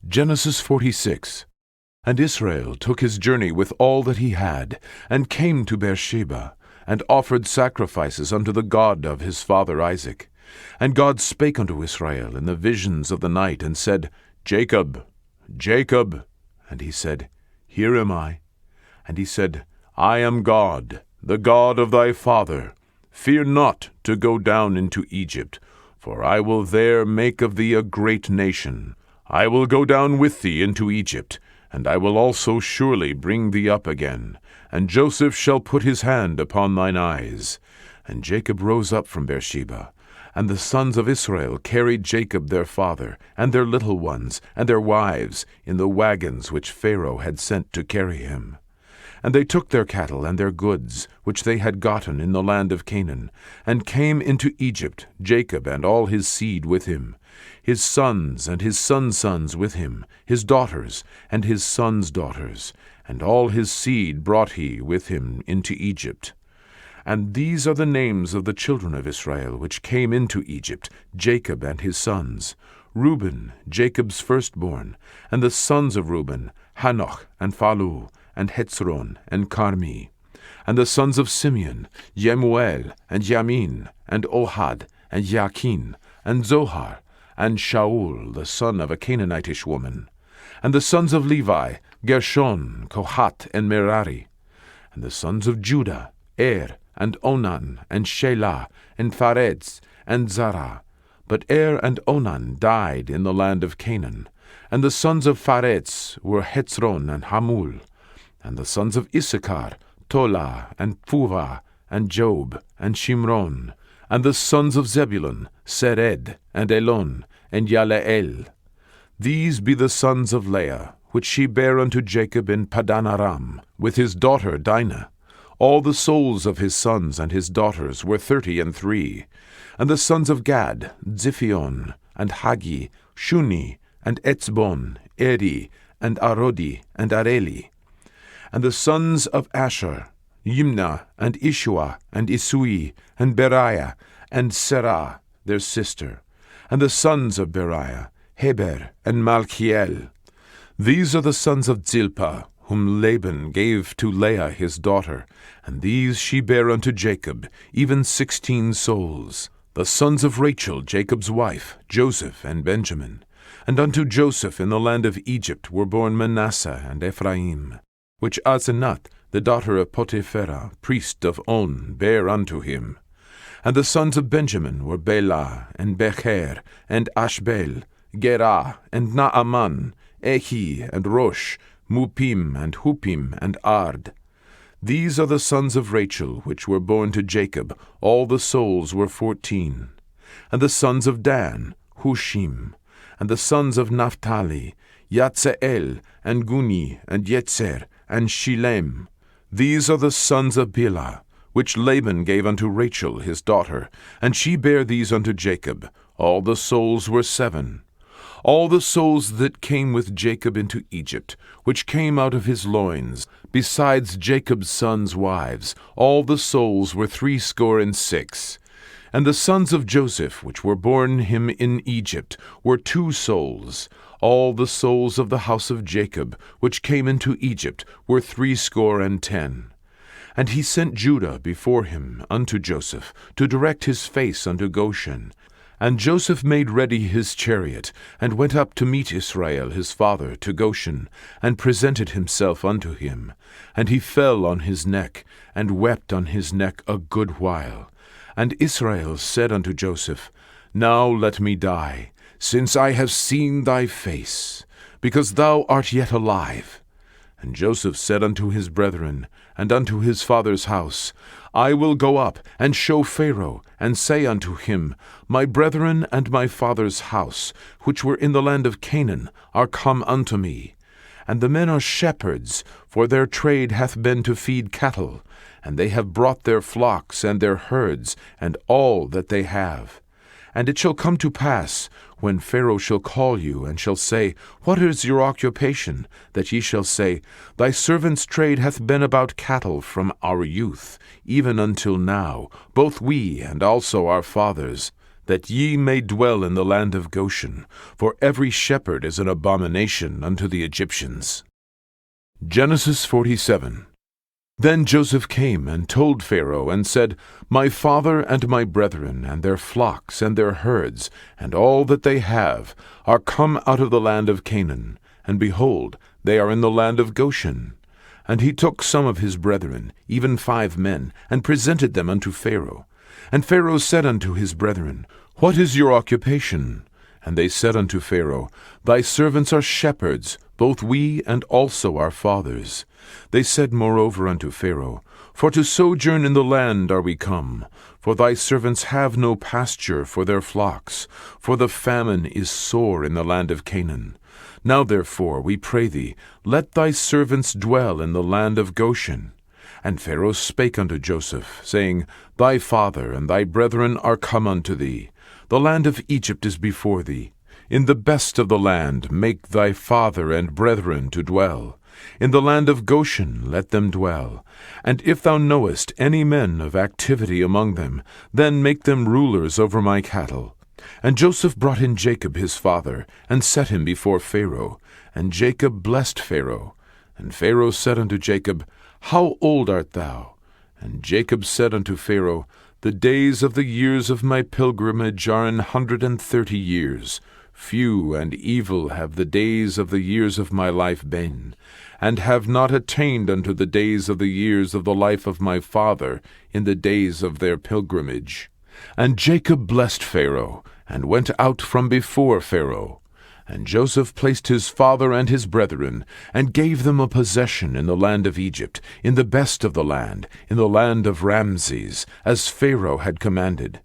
Genesis 46. And Israel took his journey with all that he had, and came to Beersheba, and offered sacrifices unto the God of his father Isaac. And God spake unto Israel in the visions of the night, and said, Jacob, Jacob. And he said, Here am I. And he said, I am God, the God of thy father. Fear not to go down into Egypt, for I will there make of thee a great nation. I will go down with thee into Egypt, and I will also surely bring thee up again. And Joseph shall put his hand upon thine eyes. And Jacob rose up from Beersheba. And the sons of Israel carried Jacob their father, and their little ones, and their wives, in the wagons which Pharaoh had sent to carry him. And they took their cattle and their goods, which they had gotten in the land of Canaan, and came into Egypt, Jacob and all his seed with him, his sons and his sons' sons with him, his daughters and his sons' daughters, and all his seed brought he with him into Egypt. And these are the names of the children of Israel which came into Egypt, Jacob and his sons: Reuben, Jacob's firstborn, and the sons of Reuben, Hanoch, and Phalu, and Hetzron, and Carmi. And the sons of Simeon, Jemuel, and Jamin, and Ohad, and Jachin, and Zohar, and Shaul, the son of a Canaanitish woman. And the sons of Levi, Gershon, Kohath, and Merari. And the sons of Judah, and Onan, and Shelah, and Pharez, and Zara. But and Onan died in the land of Canaan. And the sons of Pharez were Hetzron and Hamul. And the sons of Issachar, Tola, and Puvah, and Job, and Shimron. And the sons of Zebulun, Sered, and Elon, and Yaleel. These be the sons of Leah, which she bare unto Jacob in Padan Aram, with his daughter Dinah. All the souls of his sons and his daughters were 33. And the sons of Gad, Ziphion, and Hagi, Shuni, and Etzbon, Eri, and Arodi, and Areli. And the sons of Asher, Yimnah, and Ishua, and Isui, and Beriah, and Serah, their sister. And the sons of Beriah, Heber, and Malchiel. These are the sons of Zilpah, whom Laban gave to Leah his daughter, and these she bare unto Jacob, even 16 souls. The sons of Rachel, Jacob's wife, Joseph and Benjamin. And unto Joseph in the land of Egypt were born Manasseh and Ephraim, which Asenath, the daughter of Potipherah, priest of On, bare unto him. And the sons of Benjamin were Bela, and Becher, and Ashbel, Gerah, and Naaman, Ehi, and Rosh, Mupim, and Hupim, and Ard. These are the sons of Rachel, which were born to Jacob. All the souls were 14. And the sons of Dan, Hushim. And the sons of Naphtali, Yatzeel, and Guni, and Yetzer, and Shilem. These are the sons of Bilhah, which Laban gave unto Rachel his daughter, and she bare these unto Jacob. All the souls were 7. All the souls that came with Jacob into Egypt, which came out of his loins, besides Jacob's sons' wives, all the souls were 66. And the sons of Joseph, which were born him in Egypt, were 2 souls. All the souls of the house of Jacob, which came into Egypt, were 70. And he sent Judah before him unto Joseph, to direct his face unto Goshen. And Joseph made ready his chariot, and went up to meet Israel his father to Goshen, and presented himself unto him. And he fell on his neck, and wept on his neck a good while. And Israel said unto Joseph, Now let me die, since I have seen thy face, because thou art yet alive. And Joseph said unto his brethren, and unto his father's house, I will go up, and show Pharaoh, and say unto him, My brethren and my father's house, which were in the land of Canaan, are come unto me. And the men are shepherds, for their trade hath been to feed cattle, and they have brought their flocks and their herds, and all that they have. And it shall come to pass, when Pharaoh shall call you, and shall say, What is your occupation? That ye shall say, Thy servant's trade hath been about cattle from our youth, even until now, both we and also our fathers. that ye may dwell in the land of Goshen, for every shepherd is an abomination unto the Egyptians. Genesis 47. Then Joseph came and told Pharaoh, and said, My father and my brethren, and their flocks, and their herds, and all that they have, are come out of the land of Canaan, and behold, they are in the land of Goshen. And he took some of his brethren, even 5 men, and presented them unto Pharaoh. And Pharaoh said unto his brethren, What is your occupation? And they said unto Pharaoh, Thy servants are shepherds, both we and also our fathers. They said moreover unto Pharaoh, For to sojourn in the land are we come, for thy servants have no pasture for their flocks, for the famine is sore in the land of Canaan. Now therefore, we pray thee, let thy servants dwell in the land of Goshen. And Pharaoh spake unto Joseph, saying, Thy father and thy brethren are come unto thee. The land of Egypt is before thee. In the best of the land make thy father and brethren to dwell. In the land of Goshen let them dwell. And if thou knowest any men of activity among them, then make them rulers over my cattle. And Joseph brought in Jacob his father, and set him before Pharaoh. And Jacob blessed Pharaoh. And Pharaoh said unto Jacob, How old art thou? And Jacob said unto Pharaoh, The days of the years of my pilgrimage are 130 years. Few and evil have the days of the years of my life been, and have not attained unto the days of the years of the life of my father in the days of their pilgrimage. And Jacob blessed Pharaoh, and went out from before Pharaoh. And Joseph placed his father and his brethren, and gave them a possession in the land of Egypt, in the best of the land, in the land of Ramses, as Pharaoh had commanded.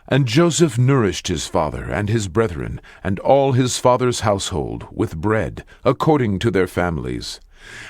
And Joseph nourished his father and his brethren, and all his father's household, with bread, according to their families.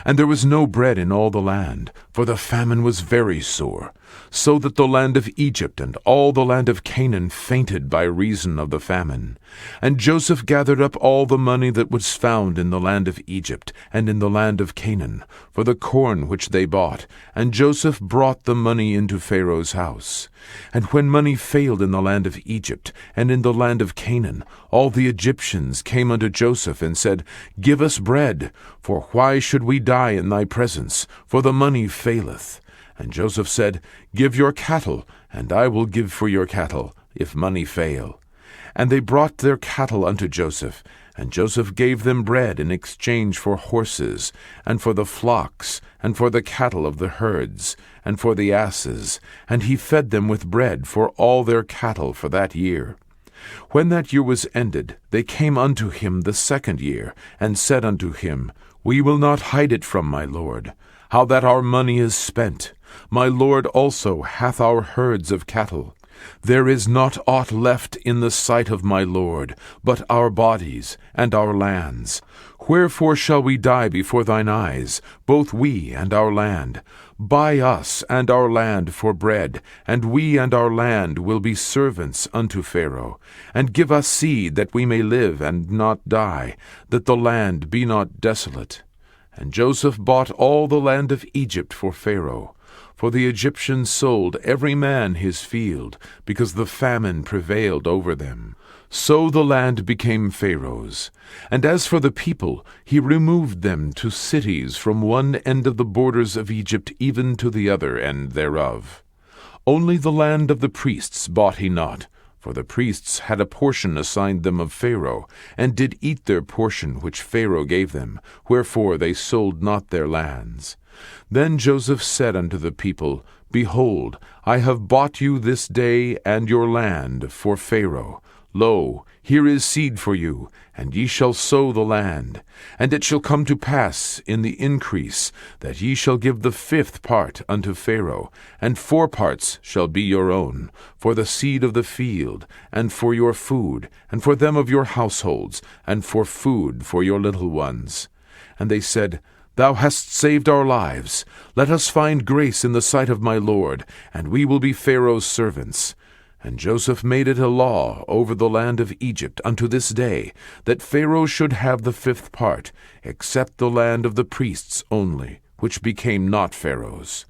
And there was no bread in all the land, for the famine was very sore, so that the land of Egypt and all the land of Canaan fainted by reason of the famine. And Joseph gathered up all the money that was found in the land of Egypt and in the land of Canaan, for the corn which they bought, and Joseph brought the money into Pharaoh's house. And when money failed in the land of Egypt and in the land of Canaan, all the Egyptians came unto Joseph and said, Give us bread, for why should we die in thy presence? For the money faileth. And Joseph said, Give your cattle, and I will give for your cattle, if money fail. And they brought their cattle unto Joseph, and Joseph gave them bread in exchange for horses, and for the flocks, and for the cattle of the herds, and for the asses, and he fed them with bread for all their cattle for that year. When that year was ended, they came unto him the 2nd year, and said unto him, We will not hide it from my lord, how that our money is spent. My lord also hath our herds of cattle. There is not aught left in the sight of my lord, but our bodies and our lands. Wherefore shall we die before thine eyes, both we and our land? Buy us and our land for bread, and we and our land will be servants unto Pharaoh. And give us seed that we may live and not die, that the land be not desolate. And Joseph bought all the land of Egypt for Pharaoh. For the Egyptians sold every man his field, because the famine prevailed over them. So the land became Pharaoh's. And as for the people, he removed them to cities from one end of the borders of Egypt even to the other end thereof. Only the land of the priests bought he not, for the priests had a portion assigned them of Pharaoh, and did eat their portion which Pharaoh gave them, wherefore they sold not their lands. Then Joseph said unto the people, Behold, I have bought you this day and your land for Pharaoh. Lo, here is seed for you, and ye shall sow the land. And it shall come to pass in the increase, that ye shall give the 5th part unto Pharaoh, and 4 parts shall be your own, for the seed of the field, and for your food, and for them of your households, and for food for your little ones. And they said, Thou hast saved our lives. Let us find grace in the sight of my lord, and we will be Pharaoh's servants. And Joseph made it a law over the land of Egypt unto this day, that Pharaoh should have the 5th part, except the land of the priests only, which became not Pharaoh's.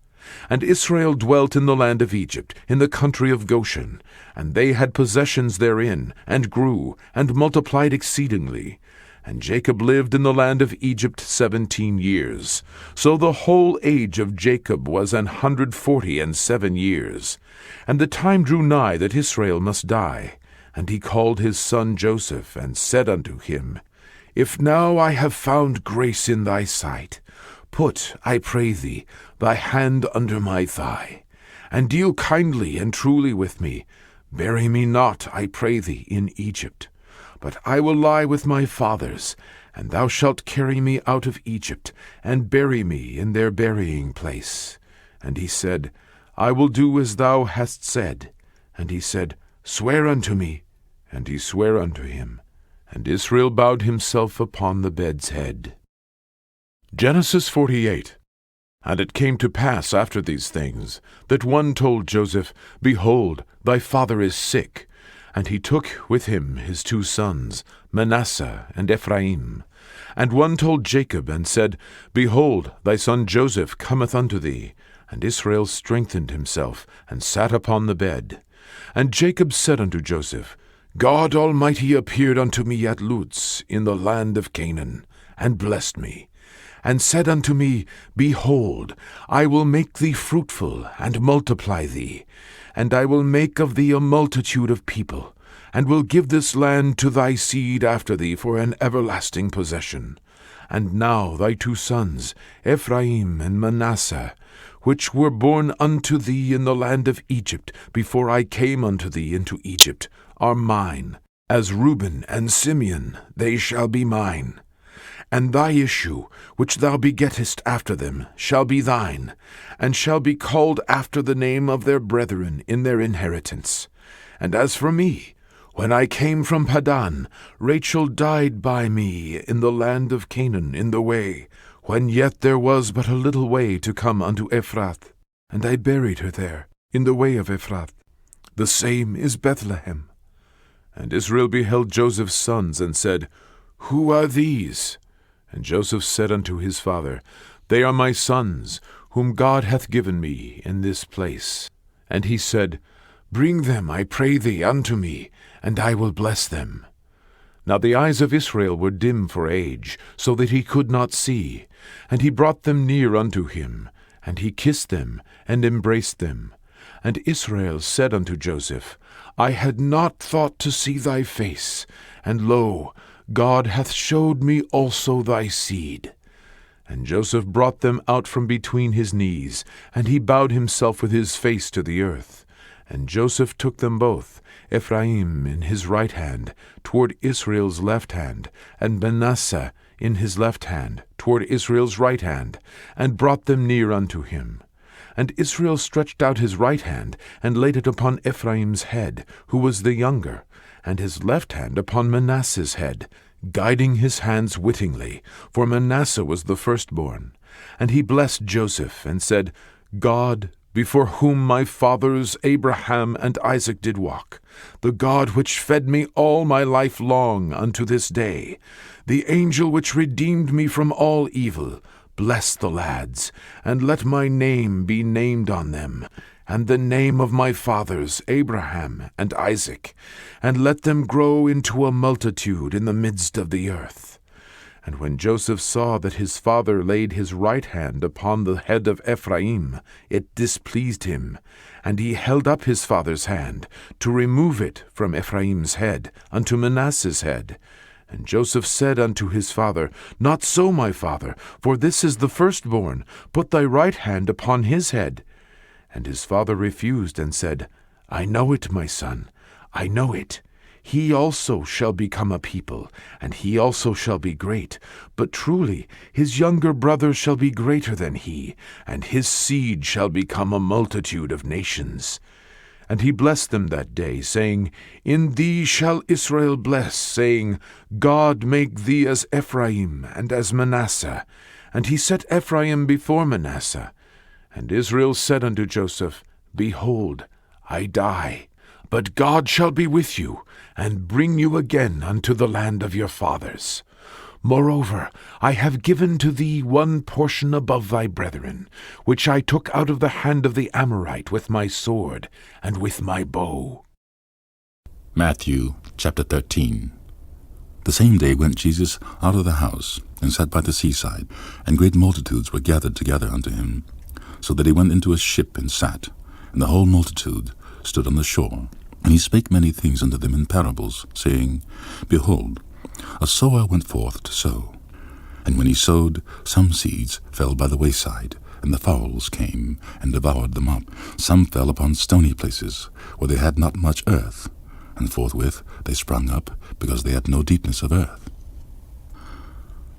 And Israel dwelt in the land of Egypt, in the country of Goshen. And they had possessions therein, and grew, and multiplied exceedingly. And Jacob lived in the land of Egypt 17 years. So the whole age of Jacob was 147 years. And the time drew nigh that Israel must die. And he called his son Joseph, and said unto him, If now I have found grace in thy sight, put, I pray thee, thy hand under my thigh, and deal kindly and truly with me. Bury me not, I pray thee, in Egypt. But I will lie with my fathers, and thou shalt carry me out of Egypt, and bury me in their burying place. And he said, I will do as thou hast said. And he said, Swear unto me. And he sware unto him. And Israel bowed himself upon the bed's head. Genesis 48. And it came to pass after these things, that one told Joseph, Behold, thy father is sick. And he took with him his 2 sons, Manasseh and Ephraim. And one told Jacob, and said, Behold, thy son Joseph cometh unto thee. And Israel strengthened himself, and sat upon the bed. And Jacob said unto Joseph, God Almighty appeared unto me at Luz, in the land of Canaan, and blessed me, and said unto me, Behold, I will make thee fruitful, and multiply thee, and I will make of thee a multitude of people, and will give this land to thy seed after thee for an everlasting possession. And now thy 2 sons, Ephraim and Manasseh, which were born unto thee in the land of Egypt, before I came unto thee into Egypt, are mine. As Reuben and Simeon they shall be mine. And thy issue, which thou begettest after them, shall be thine, and shall be called after the name of their brethren in their inheritance. And as for me, when I came from Paddan, Rachel died by me in the land of Canaan in the way, when yet there was but a little way to come unto Ephrath. And I buried her there, in the way of Ephrath. The same is Bethlehem. And Israel beheld Joseph's sons, and said, Who are these? And Joseph said unto his father, They are my sons, whom God hath given me in this place. And he said, Bring them, I pray thee, unto me, and I will bless them. Now the eyes of Israel were dim for age, so that he could not see. And he brought them near unto him, and he kissed them, and embraced them. And Israel said unto Joseph, I had not thought to see thy face, and lo, God hath showed me also thy seed. And Joseph brought them out from between his knees, and he bowed himself with his face to the earth. And Joseph took them both, Ephraim in his right hand, toward Israel's left hand, and Manasseh in his left hand, toward Israel's right hand, and brought them near unto him. And Israel stretched out his right hand, and laid it upon Ephraim's head, who was the younger, and his left hand upon Manasseh's head, guiding his hands wittingly, for Manasseh was the firstborn. And he blessed Joseph, and said, God, before whom my fathers Abraham and Isaac did walk, the God which fed me all my life long unto this day, the angel which redeemed me from all evil, bless the lads, and let my name be named on them, and the name of my fathers Abraham and Isaac, and let them grow into a multitude in the midst of the earth. And when Joseph saw that his father laid his right hand upon the head of Ephraim, it displeased him, and he held up his father's hand, to remove it from Ephraim's head unto Manasseh's head. And Joseph said unto his father, Not so, my father, for this is the firstborn. Put thy right hand upon his head. And his father refused, and said, I know it, my son, I know it. He also shall become a people, and he also shall be great. But truly his younger brother shall be greater than he, and his seed shall become a multitude of nations. And he blessed them that day, saying, In thee shall Israel bless, saying, God make thee as Ephraim and as Manasseh. And he set Ephraim before Manasseh. And Israel said unto Joseph, Behold, I die, but God shall be with you, and bring you again unto the land of your fathers. Moreover, I have given to thee one portion above thy brethren, which I took out of the hand of the Amorite with my sword and with my bow. Matthew chapter 13. The same day went Jesus out of the house, and sat by the seaside, and great multitudes were gathered together unto him, so that he went into a ship and sat, and the whole multitude stood on the shore. And he spake many things unto them in parables, saying, Behold, a sower went forth to sow. And when he sowed, some seeds fell by the wayside, and the fowls came and devoured them up. Some fell upon stony places, where they had not much earth, and forthwith they sprung up, because they had no deepness of earth.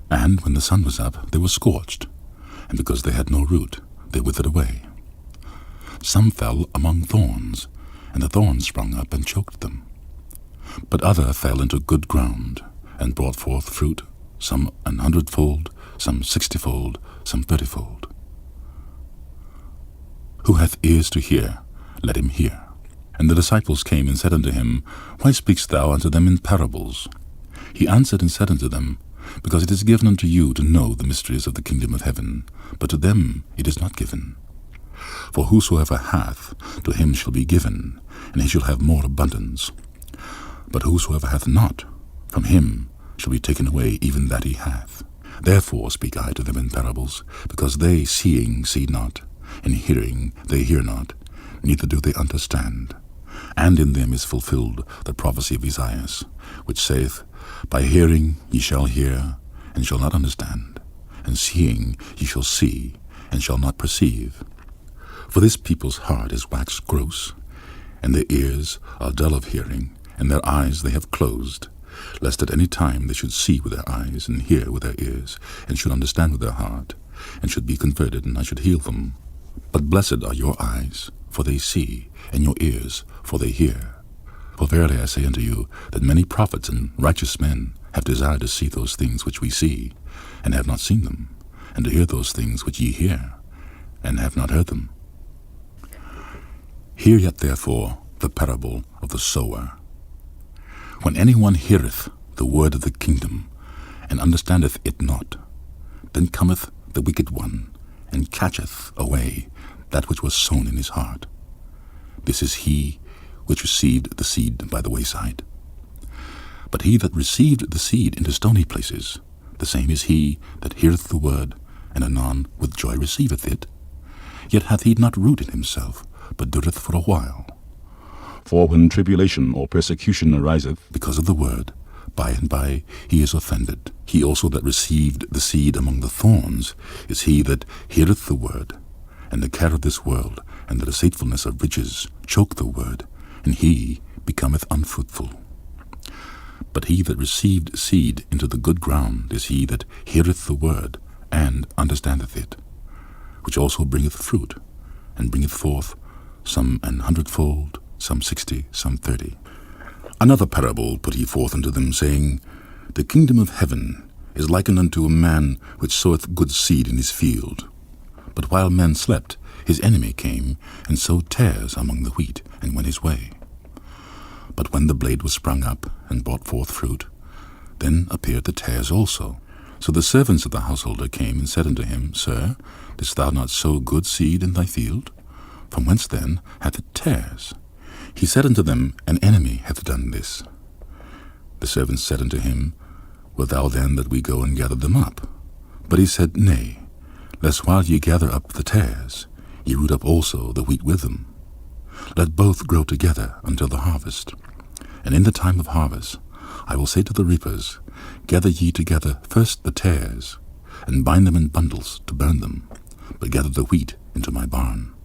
And when the sun was up, they were scorched, and because they had no root, they withered away. Some fell among thorns, and the thorns sprung up and choked them. But other fell into good ground, and brought forth fruit, some 100-fold, some 60-fold, some 30-fold. Who hath ears to hear, let him hear. And the disciples came and said unto him, Why speakest thou unto them in parables? He answered and said unto them, Because it is given unto you to know the mysteries of the kingdom of heaven, but to them it is not given. For whosoever hath, to him shall be given, and he shall have more abundance. But whosoever hath not, from him shall be taken away even that he hath. Therefore speak I to them in parables, because they seeing see not, and hearing they hear not, neither do they understand. And in them is fulfilled the prophecy of Esaias, which saith, By hearing ye shall hear, and shall not understand, and seeing ye shall see, and shall not perceive. For this people's heart is waxed gross, and their ears are dull of hearing, and their eyes they have closed, lest at any time they should see with their eyes, and hear with their ears, and should understand with their heart, and should be converted, and I should heal them. But blessed are your eyes, for they see, and your ears, for they hear. For verily I say unto you, that many prophets and righteous men have desired to see those things which we see, and have not seen them, and to hear those things which ye hear, and have not heard them. Hear yet therefore the parable of the sower. When any one heareth the word of the kingdom, and understandeth it not, then cometh the wicked one, and catcheth away that which was sown in his heart. This is he which received the seed by the wayside. But he that received the seed into stony places, the same is he that heareth the word, and anon with joy receiveth it. Yet hath he not root in himself, but dureth for a while. For when tribulation or persecution ariseth because of the word, by and by he is offended. He also that received the seed among the thorns is he that heareth the word, and the care of this world, and the deceitfulness of riches choke the word, and he becometh unfruitful. But he that received seed into the good ground is he that heareth the word, and understandeth it, which also bringeth fruit, and bringeth forth some 100-fold, some 60, some 30. Another parable put he forth unto them, saying, The kingdom of heaven is likened unto a man which soweth good seed in his field. But while men slept, his enemy came, and sowed tares among the wheat, and went his way. But when the blade was sprung up, and brought forth fruit, then appeared the tares also. So the servants of the householder came and said unto him, Sir, didst thou not sow good seed in thy field? From whence then hath it tares? He said unto them, An enemy hath done this. The servants said unto him, Wilt thou then that we go and gather them up? But he said, Nay, lest while ye gather up the tares, ye root up also the wheat with them. Let both grow together until the harvest. And in the time of harvest I will say to the reapers, Gather ye together first the tares, and bind them in bundles to burn them, but gather the wheat into my barn.